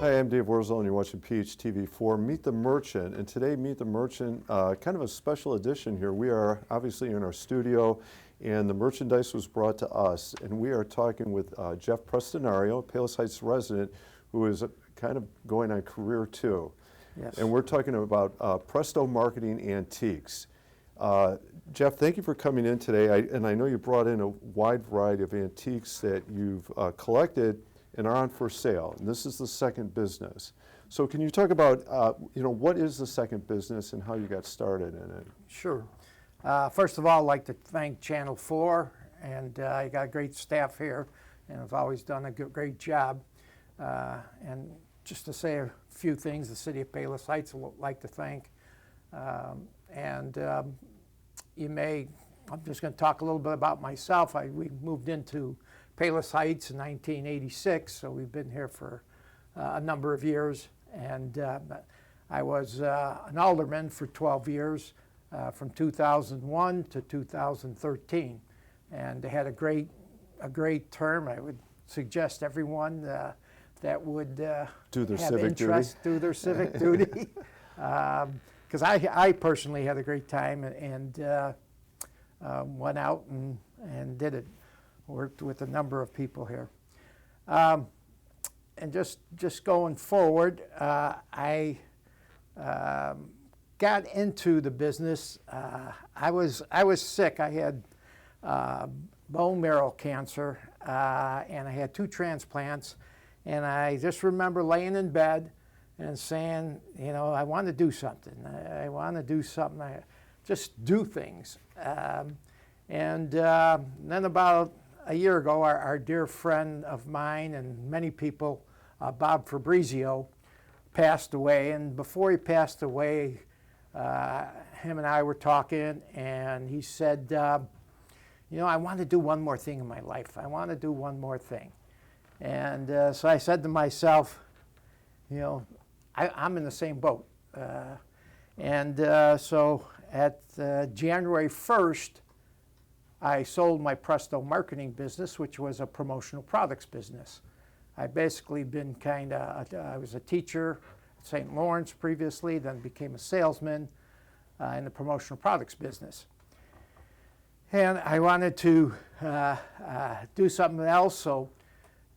Hi, I'm Dave Wurzel, and you're watching PHTV4 Meet the Merchant. And today, Meet the Merchant, kind of a special edition here. We are obviously in our studio, and the merchandise was brought to us. And we are talking with Jeff Prestonario, Palos Heights resident, who is kind of going on career 2. Yes. And we're talking about Presto Marketing Antiques. Jeff, thank you for coming in today. And I know you brought in a wide variety of antiques that you've collected and are on for sale. And this is the second business. So can you talk about, what is the second business and how you got started in it? Sure. First of all, I'd like to thank Channel 4, and you got a great staff here, and have always done a great job. And just to say a few things, the city of Palos Heights would like to thank. I'm just going to talk a little bit about myself. We moved into Palos Heights in 1986, so we've been here for a number of years. And I was an alderman for 12 years, from 2001 to 2013, and I had a great term. I would suggest everyone that would do their have civic interest, duty. do their civic duty, because I personally had a great time and went out and did it. Worked with a number of people here. And just going forward, I got into the business. I was sick. I had bone marrow cancer, and I had 2 transplants. And I just remember laying in bed and saying, I want to do something. I want to do something. Just do things. And then about a year ago, our dear friend of mine and many people, Bob Fabrizio, passed away. And before he passed away, him and I were talking, and he said, I want to do one more thing in my life. I want to do one more thing. And so I said to myself, I'm in the same boat. So at January 1st, I sold my Presto marketing business, which was a promotional products business. I basically been I was a teacher at St. Lawrence previously, then became a salesman in the promotional products business. And I wanted to do something else, so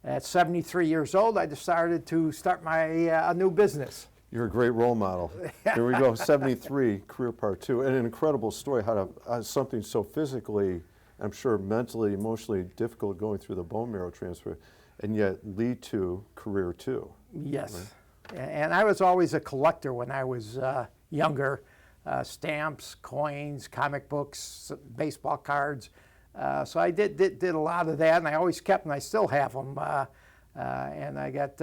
at 73 years old, I decided to start a new business. You're a great role model. Here we go, 73, career part 2. And an incredible story, how to something so physically, I'm sure mentally, emotionally difficult going through the bone marrow transfer, and yet lead to career 2. Yes. Right? And I was always a collector when I was younger. Stamps, coins, comic books, baseball cards. So I did a lot of that, and I always kept them. I still have them. And I got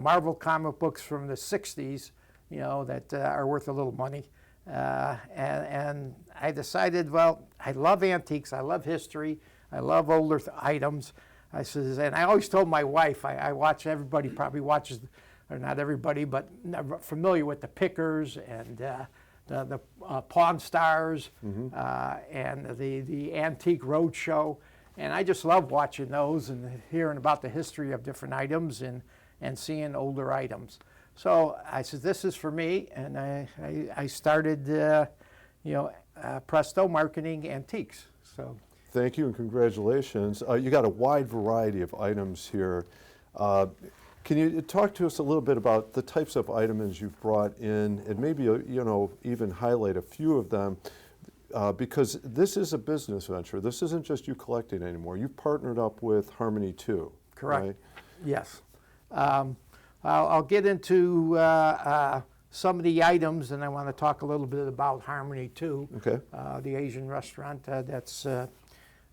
Marvel comic books from the 60s, that are worth a little money. And I decided, well, I love antiques, I love history, I love older items. I says, and I always told my wife, I watch, everybody probably watches, or not everybody, but familiar with the Pickers and the Pawn Stars, and the Antique Roadshow. And I just love watching those and hearing about the history of different items and seeing older items. So I said, this is for me, and I started, Presto Marketing Antiques. So, thank you and congratulations. You got a wide variety of items here. Can you talk to us a little bit about the types of items you've brought in, and maybe even highlight a few of them, because this is a business venture. This isn't just you collecting anymore. You've partnered up with Harmony 2. Correct. Right? Yes. I'll get into some of the items, and I want to talk a little bit about Harmony 2, okay. The Asian restaurant. That's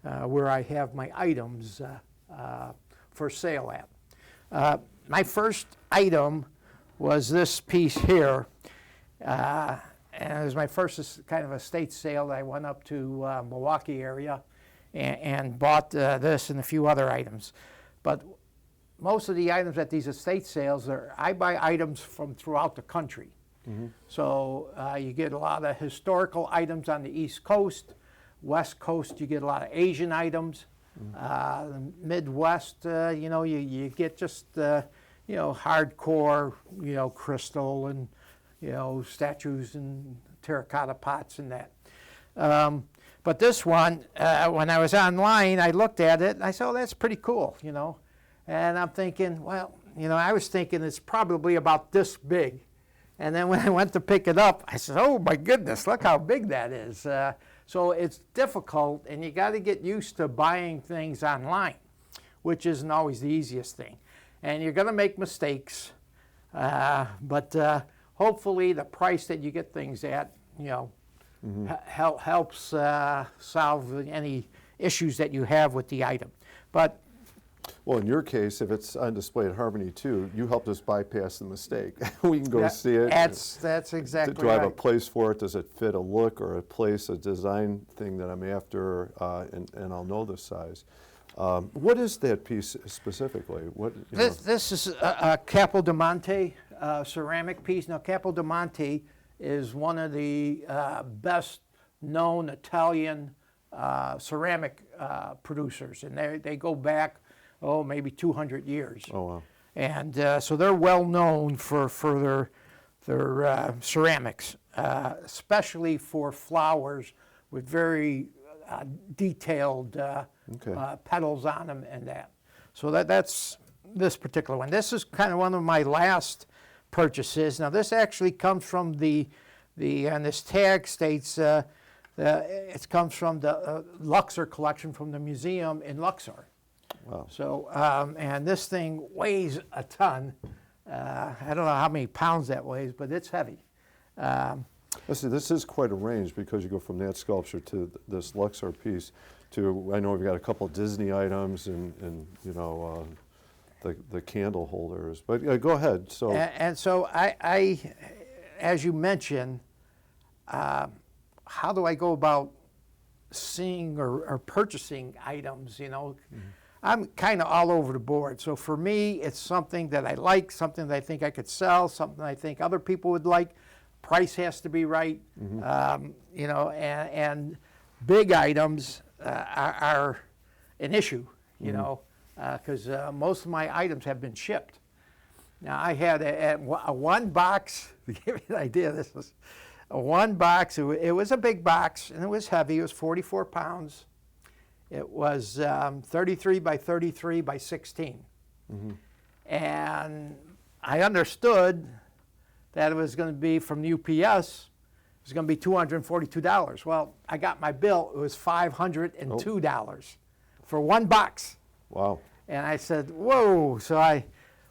where I have my items for sale at. My first item was this piece here, and it was my first kind of estate sale. I went up to Milwaukee area and bought this and a few other items. But most of the items at these estate sales I buy items from throughout the country. Mm-hmm. So you get a lot of historical items on the East Coast. West Coast, you get a lot of Asian items. Mm-hmm. Midwest, you get just hardcore, crystal and, statues and terracotta pots and that. But this one, when I was online, I looked at it and I said, oh, that's pretty cool, And I'm thinking, well, I was thinking it's probably about this big. And then when I went to pick it up, I said, oh my goodness, look how big that is. So it's difficult, and you got to get used to buying things online, which isn't always the easiest thing. And you're going to make mistakes, but hopefully the price that you get things at, helps solve any issues that you have with the item. But well, in your case, if it's on display at Harmony 2, you helped us bypass the mistake. We can go see it. That's exactly right. Do I have a place for it? Does it fit a look or a place, a design thing that I'm after, and I'll know the size. What is that piece specifically? This is a Capodimonte ceramic piece. Now, Capodimonte is one of the best known Italian ceramic producers, and they go back, maybe 200 years. Oh, wow. And so they're well known for their ceramics, especially for flowers with very detailed petals on them and that. So that's this particular one. This is kind of one of my last purchases. Now this actually comes from and this tag states it comes from the Luxor collection from the museum in Luxor. Wow. So, and this thing weighs a ton. I don't know how many pounds that weighs, but it's heavy. Listen, this is quite a range because you go from that sculpture to this Luxor piece to, I know we've got a couple of Disney items and the candle holders. But go ahead. So and so I, as you mentioned, how do I go about seeing or purchasing items? I'm kind of all over the board. So for me, it's something that I like, something that I think I could sell, something I think other people would like. Price has to be right, and big items are an issue, because most of my items have been shipped. Now I had a one box, to give you an idea, this was a one box, it was a big box and it was heavy, it was 44 pounds. It was 33 by 33 by 16. And I understood that it was going to be from the UPS, it was going to be $242. Well, I got my bill, it was $502 for one box. wow. And I said, whoa. So I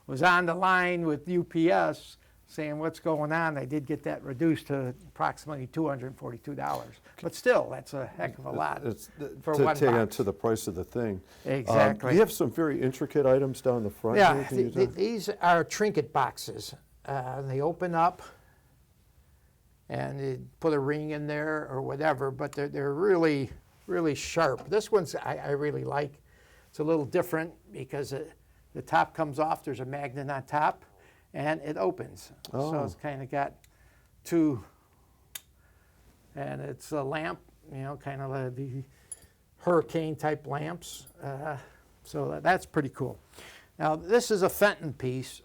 was on the line with UPS saying, what's going on? I did get that reduced to approximately $242. But still, that's a heck of a lot for one take on box. to the price of the thing. Exactly. You have some very intricate items down the front. Yeah, here. these are trinket boxes. They open up and you put a ring in there or whatever, but they're really, really sharp. This one's I really like. It's a little different because the top comes off, there's a magnet on top, and it opens. Oh. So it's kind of got two, and it's a lamp, kind of the hurricane type lamps. So that's pretty cool. Now this is a Fenton piece.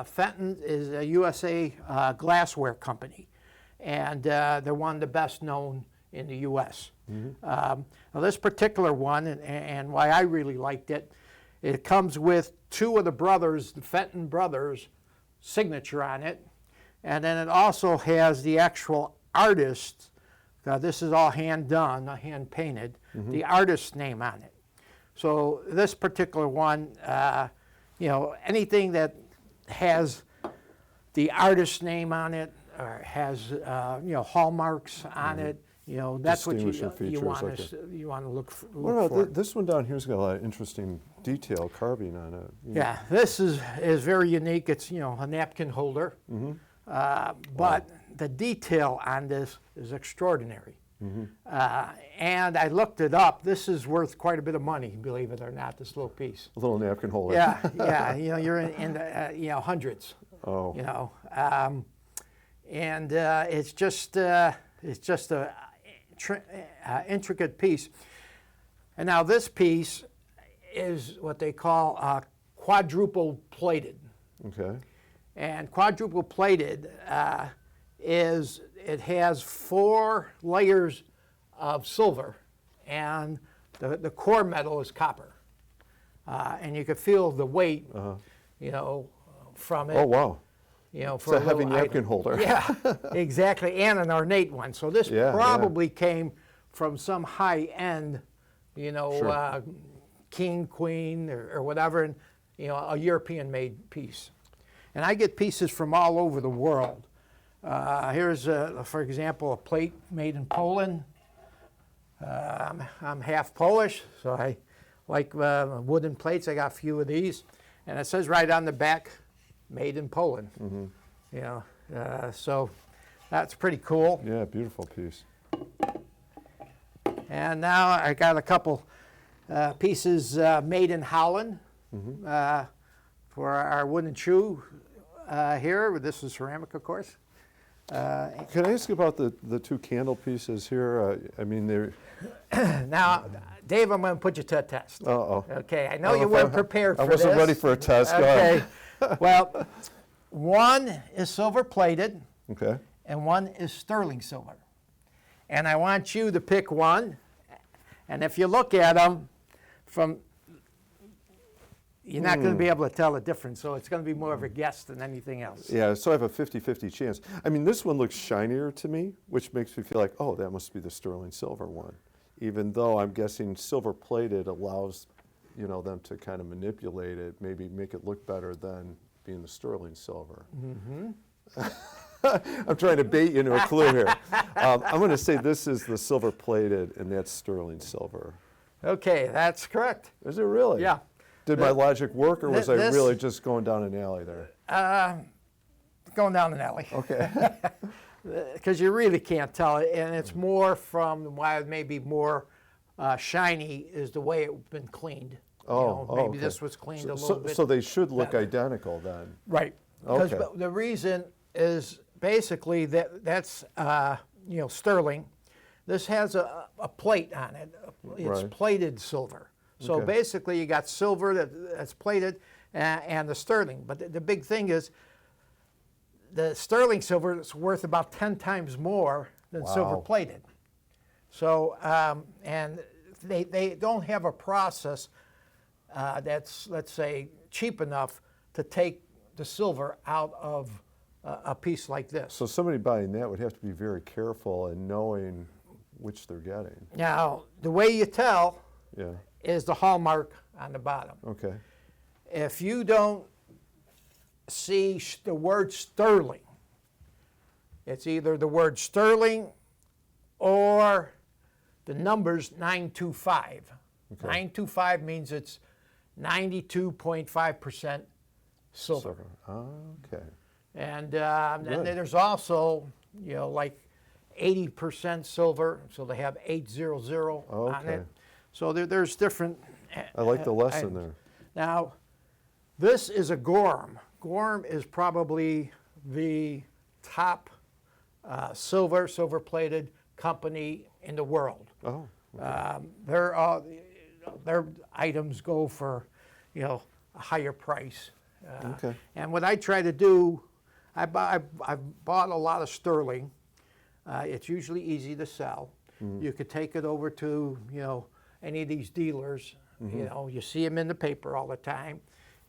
Fenton is a USA glassware company, and they're one of the best known in the U.S. Now this particular one, and why I really liked it, it comes with two of the brothers, the Fenton brothers, signature on it, and then it also has the actual artist. This is all hand done, hand painted. The artist's name on it. So this particular one, anything that has the artist's name on it or has hallmarks on it, that's what you want to look for. What about this one down here's got a lot of interesting detail carving on it. Yeah, this is very unique. It's a napkin holder, but the detail on this is extraordinary. And I looked it up. This is worth quite a bit of money, believe it or not. This little piece. A little napkin holder. Yeah. You're in the hundreds. Oh. And it's just a intricate piece. And now this piece is what they call quadruple plated. Okay. And quadruple plated it has 4 layers of silver, and the core metal is copper. And you could feel the weight, you know, from it. Oh, wow. You know, It's for a heavy little napkin item. holder. Yeah, exactly, and an ornate one. So this Yeah, probably came from some high-end, you know, Sure. king, queen, or whatever, and, you know, a European-made piece. And I get pieces from all over the world. Here's, for example, a plate made in Poland. I'm half Polish, so I like wooden plates. I got a few of these, and it says right on the back, "Made in Poland." Mm-hmm. You know, so that's pretty cool. Yeah, beautiful piece. And now I got a couple pieces made in Holland for our wooden shoe here. This is ceramic, of course. Can I ask you about the 2 candle pieces here? I mean, they're... Now, Dave, I'm going to put you to a test. Uh-oh. Okay, I know you weren't prepared for I this. wasn't ready for a test. Go Okay, ahead. well, one is silver plated Okay. and one is sterling silver. And I want you to pick one. And if you look at them from, you're not going to be able to tell the difference. So it's going to be more of a guess than anything else. Yeah, so I have a 50-50 chance. I mean, this one looks shinier to me, which makes me feel like, oh, that must be the sterling silver one. Even though I'm guessing silver plated allows, you know, them to kind of manipulate it, maybe make it look better than being the sterling silver. I'm trying to bait you into a clue here. I'm going to say this is the silver plated, and that's sterling silver. Okay, that's correct. Is it really? Yeah. Did my logic work, or was I this- really just going down an alley there? Going down an alley. Okay. Because you really can't tell it, and it's more from why it may be more shiny is the way it's been cleaned. Oh, maybe okay. this was cleaned a So, little bit. so they should look better. identical then. Right. Because Okay. the reason is basically that's you know, sterling. This has a plate on it. It's Right. plated silver. So Okay. basically you got silver that's plated and the sterling. But the big thing is the sterling silver is worth about 10 times more than silver Wow. plated. So, and they don't have a process that's, let's say, cheap enough to take the silver out of a piece like this. So somebody buying that would have to be very careful in knowing which they're getting. Now, the way you tell Yeah. is the hallmark on the bottom. Okay. If you don't see the word sterling, it's either the word sterling or the numbers 925. Okay. 925 means it's 92.5% silver. Okay. And then Good. there's also, you know, like 80% silver, so they have 800 on Okay. it. So there's different. I like the lesson items. there. Now, this is a Gorham. Gorham is probably the top silver-plated company in the world. Oh. Their items go for, you know, a higher price. Okay. And what I try to do, I've bought a lot of sterling. It's usually easy to sell. You could take it over to, you know, any of these dealers. You know, you see them in the paper all the time.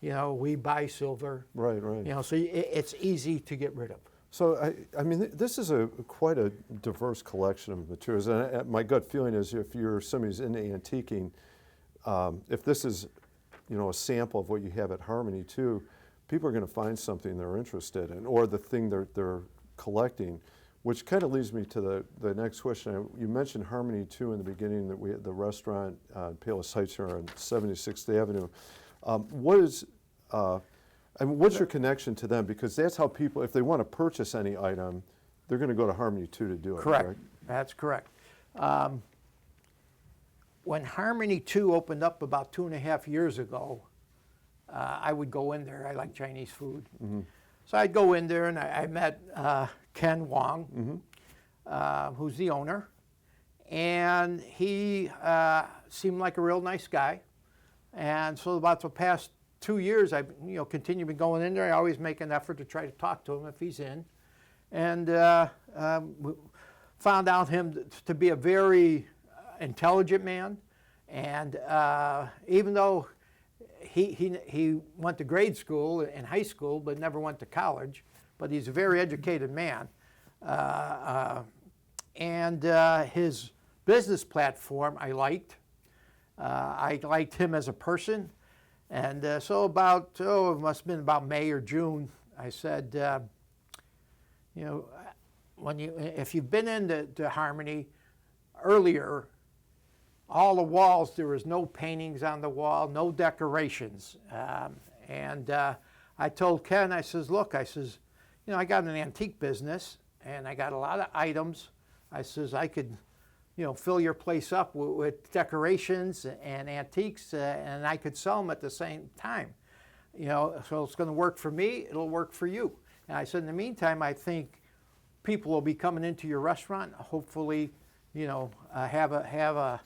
You know, we buy silver. Right, right. You know, so it's easy to get rid of. So, I mean, this is quite a diverse collection of materials. And my gut feeling is if you're somebody's into antiquing, if this is, you know, a sample of what you have at Harmony too, people are going to find something they're interested in, or the thing they're collecting, which kind of leads me to the next question. You mentioned Harmony too in the beginning, that we had the restaurant Palos Heights here on 76th Avenue. I mean, what's your connection to them? Because that's how people, if they want to purchase any item, they're going to go to Harmony 2 to do it. Correct. That's correct. When Harmony 2 opened up about 2.5 years ago, I would go in there. I like Chinese food. So I'd go in there and I met Ken Wong, who's the owner. And he seemed like a real nice guy. And so about the past 2 years, I've continued going in there. I always make an effort to try to talk to him if he's in, and found out him to be a very intelligent man, and even though he went to grade school and high school, but never went to college, but he's a very educated man, and his business platform I liked. I liked him as a person, and so about, it must have been about May or June, I said, if you've been into Harmony earlier, all the walls, there was no paintings on the wall, no decorations. And I told Ken, I says, look, I says, I got an antique business, and I got a lot of items. I says, I could, fill your place up with decorations and antiques, and I could sell them at the same time. So it's going to work for me, it'll work for you. And I said, in the meantime, I think people will be coming into your restaurant, hopefully, have a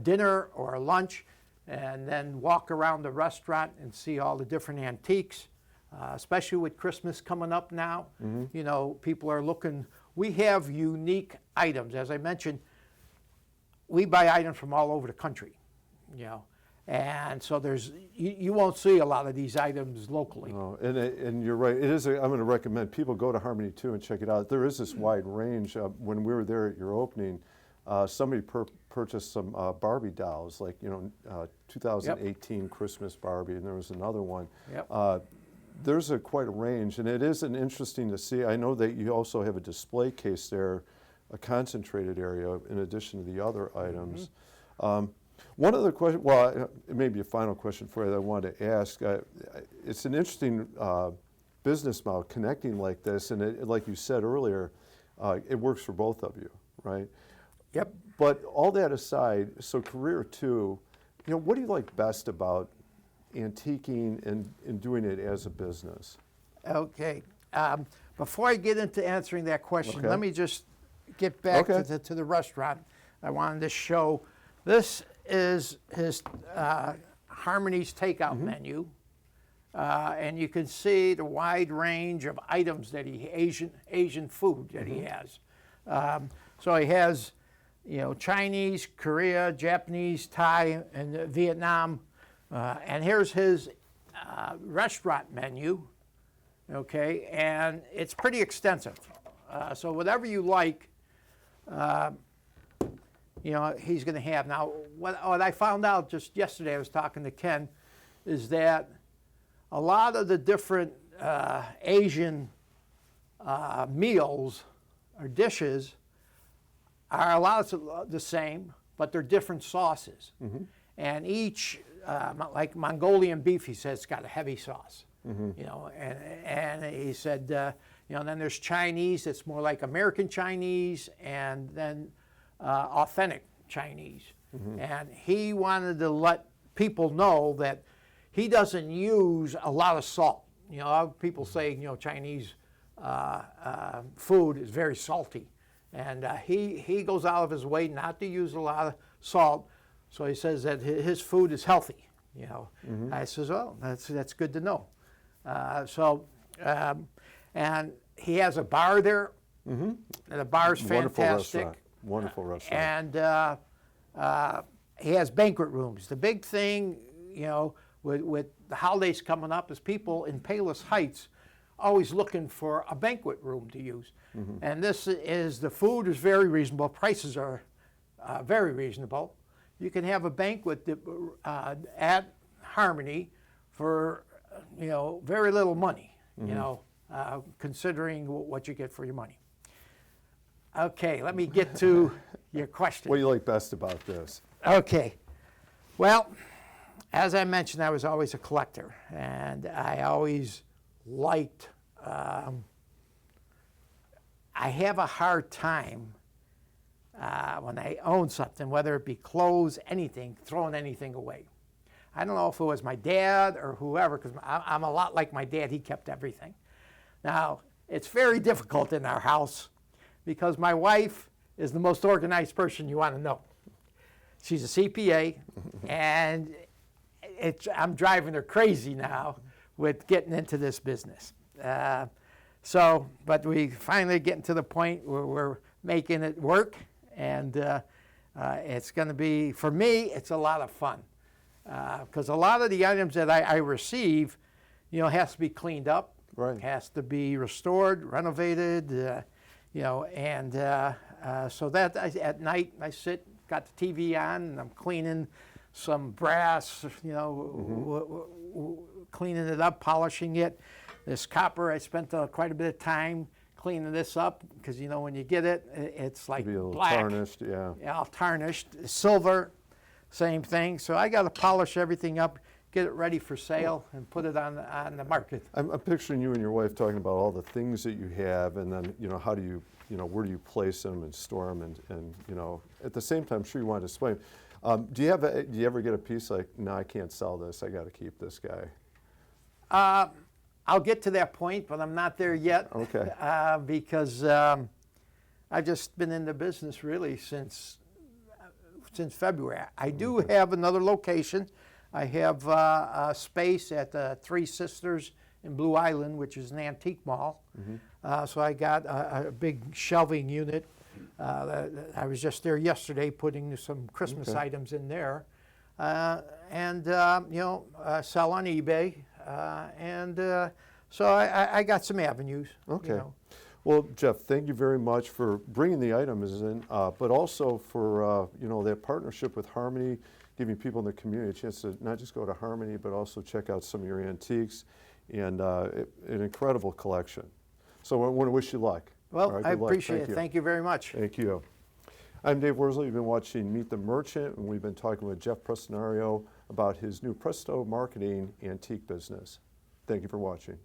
dinner or a lunch, and then walk around the restaurant and see all the different antiques, especially with Christmas coming up now. Mm-hmm. People are looking. We have unique items. As I mentioned, we buy items from all over the country, and so you won't see a lot of these items locally. No, and you're right. It is. I'm going to recommend people go to Harmony 2 and check it out. There is this wide range. When we were there at your opening, somebody purchased some Barbie dolls, like 2018 Yep. Christmas Barbie, and there was another one. Yep. There's quite a range, and it is interesting to see. I know that you also have a display case there, a concentrated area in addition to the other items. Mm-hmm. One other question, well, it may be a final question for you that I wanted to ask. It's an interesting business model, connecting like this, and like you said earlier, it works for both of you, right? Yep. But all that aside, so career 2, what do you like best about antiquing and doing it as a business? Okay. Before I get into answering that question, Okay. let me just get back Okay. to the restaurant. I wanted to show, this is his Harmony's takeout Mm-hmm. menu. And you can see the wide range of items that Asian food that he has. So he has, Chinese, Korea, Japanese, Thai, and Vietnam. And here's his restaurant menu, okay? And it's pretty extensive. So whatever you like, he's going to have. Now, what I found out just yesterday, I was talking to Ken, is that a lot of the different Asian meals or dishes are a lot of the same, but they're different sauces. Mm-hmm. And each, like Mongolian beef, he says, it's got a heavy sauce. Mm-hmm. And he said, then there's Chinese that's more like American Chinese, and then authentic Chinese. Mm-hmm. And he wanted to let people know that he doesn't use a lot of salt. People say, Chinese food is very salty. And he goes out of his way not to use a lot of salt. So he says that his food is healthy. Mm-hmm. I says, oh, that's good to know. And he has a bar there. Mm-hmm. And the bar's fantastic. Wonderful restaurant. And he has banquet rooms. The big thing, with the holidays coming up, is people in Palos Heights always looking for a banquet room to use. Mm-hmm. And the food is very reasonable. Prices are very reasonable. You can have a banquet at Harmony for, very little money, mm-hmm. Considering what you get for your money. Okay, let me get to your question. What do you like best about this? Okay. Well, as I mentioned, I was always a collector, and I always liked, I have a hard time when I own something, whether it be clothes, anything, throwing anything away. I don't know if it was my dad or whoever, because I'm a lot like my dad. He kept everything. Now, it's very difficult in our house because my wife is the most organized person you want to know. She's a CPA, and I'm driving her crazy now with getting into this business. But we finally getting to the point where we're making it work, and it's going to be, for me, it's a lot of fun. Because a lot of the items that I receive, has to be cleaned up, Right. has to be restored, renovated, and so that at night I sit, got the TV on, and I'm cleaning some brass, cleaning it up, polishing it. This copper, I spent quite a bit of time cleaning this up because when you get it, it's like Be a little black. tarnished, yeah. Yeah, all tarnished. Silver, same thing. So I got to polish everything up, get it ready for sale, and put it on the market. I'm picturing you and your wife talking about all the things that you have, and then how do you, where do you place them and store them, and at the same time, I'm sure you want to display them. Do you ever get a piece like, no, I can't sell this, I got to keep this guy? I'll get to that point, but I'm not there yet. Okay. Because I've just been in the business really since February. I do have another location. I have a space at the Three Sisters in Blue Island, which is an antique mall. So I got a big shelving unit. I was just there yesterday putting some Christmas items in there. And sell on eBay. So I got some avenues. Okay. Well, Jeff, thank you very much for bringing the items in, but also for that partnership with Harmony, giving people in the community a chance to not just go to Harmony, but also check out some of your antiques, and an incredible collection. So I want to wish you luck. Well, All right, I good luck. appreciate it. Thank you very much. Thank you. I'm Dave Worsley. You've been watching Meet the Merchant, and we've been talking with Jeff Prestonario about his new Presto marketing antique business. Thank you for watching.